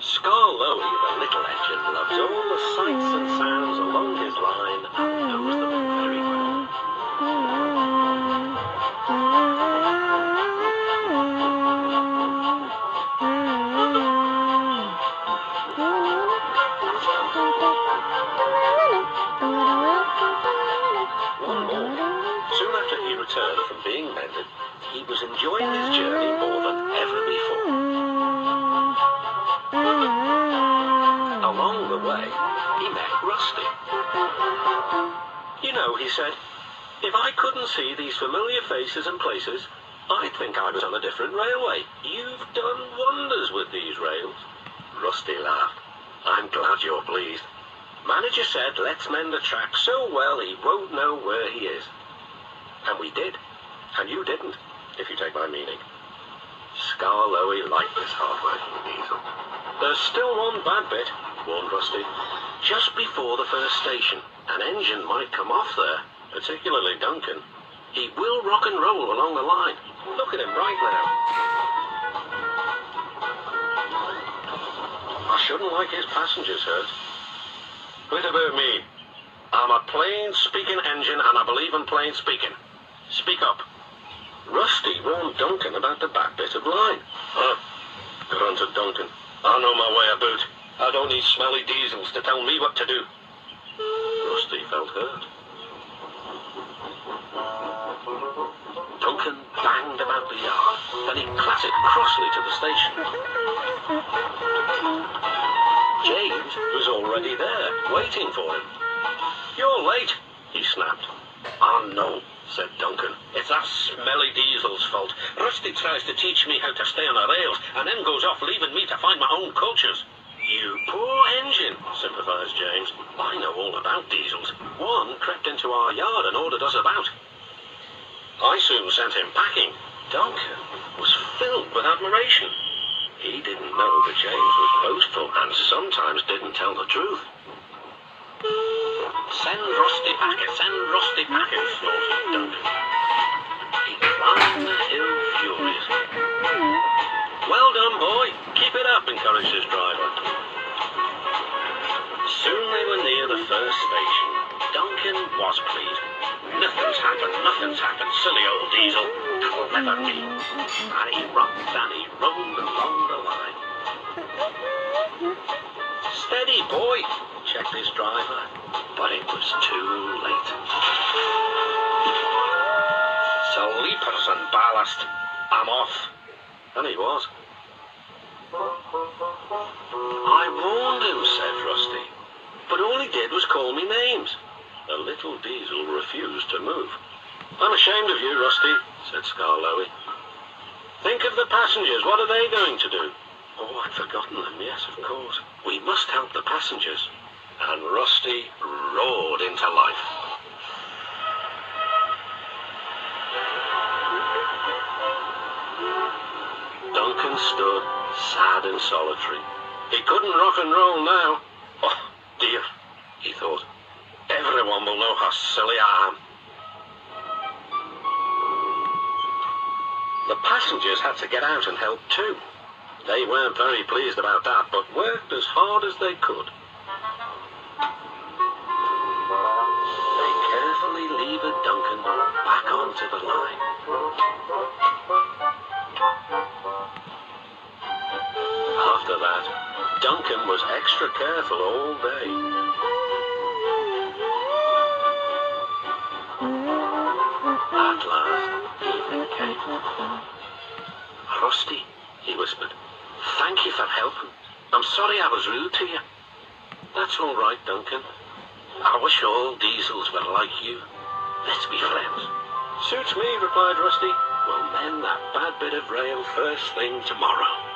Skarloey, the little engine, loves all the sights and sounds along his line and knows them very well. One morning, soon after he returned from being mended, he was enjoying his journey more than ever before. Along the way, he met Rusty. You know, he said, if I couldn't see these familiar faces and places, I'd think I was on a different railway. You've done wonders with these rails. Rusty laughed. I'm glad you're pleased. Manager said, let's mend the track so well he won't know where he is. And we did. And you didn't, if you take my meaning. Skarloey liked this hard-working diesel. There's still one bad bit, warned Rusty. Just before the first station, an engine might come off there, particularly Duncan. He will rock and roll along the line. Look at him right now. I shouldn't like his passengers hurt. What about me? I'm a plain-speaking engine and I believe in plain speaking. Speak up. Rusty warned Duncan about the back bit of line. Grunted Duncan. I know my way about. I don't need smelly diesels to tell me what to do. Rusty felt hurt. Duncan banged about the yard, then he clattered crossly to the station. James was already there, waiting for him. You're late, he snapped. Oh no, said Duncan. It's that smelly diesel's fault. Rusty tries to teach me how to stay on the rails and then goes off leaving me to find my own cultures. You poor engine, sympathized James. I know all about diesels. One crept into our yard and ordered us about. I soon sent him packing. Duncan was filled with admiration. He didn't know that James was boastful and sometimes didn't tell the truth. Send Rusty packet, snorted Duncan. He climbed the hill furiously. Well done, boy. Keep it up, encouraged his driver. Soon they were near the first station. Duncan was pleased. Nothing's happened, silly old diesel. Clever me. And he rocked and he rolled along the line. Steady, boy, checked his driver, but it was too late. Sleepers and ballast, I'm off. And he was. I warned him, said Rusty, but all he did was call me names. The little diesel refused to move. I'm ashamed of you, Rusty, said Skarloey. Think of the passengers. What are they going to do? Oh, I'd forgotten them. Yes, of course. We must help the passengers. And Rusty roared into life. Duncan stood, sad and solitary. He couldn't rock and roll now. Oh, dear, he thought. Everyone will know how silly I am. The passengers had to get out and help too. They weren't very pleased about that, but worked as hard as they could. They carefully levered Duncan back onto the line. After that, Duncan was extra careful all day. At last, evening came. Rusty, he whispered, thank you for helping. I'm sorry I was rude to you. That's all right, Duncan. I wish all diesels were like you. Let's be friends. Suits me, replied Rusty. We'll mend that bad bit of rail first thing tomorrow.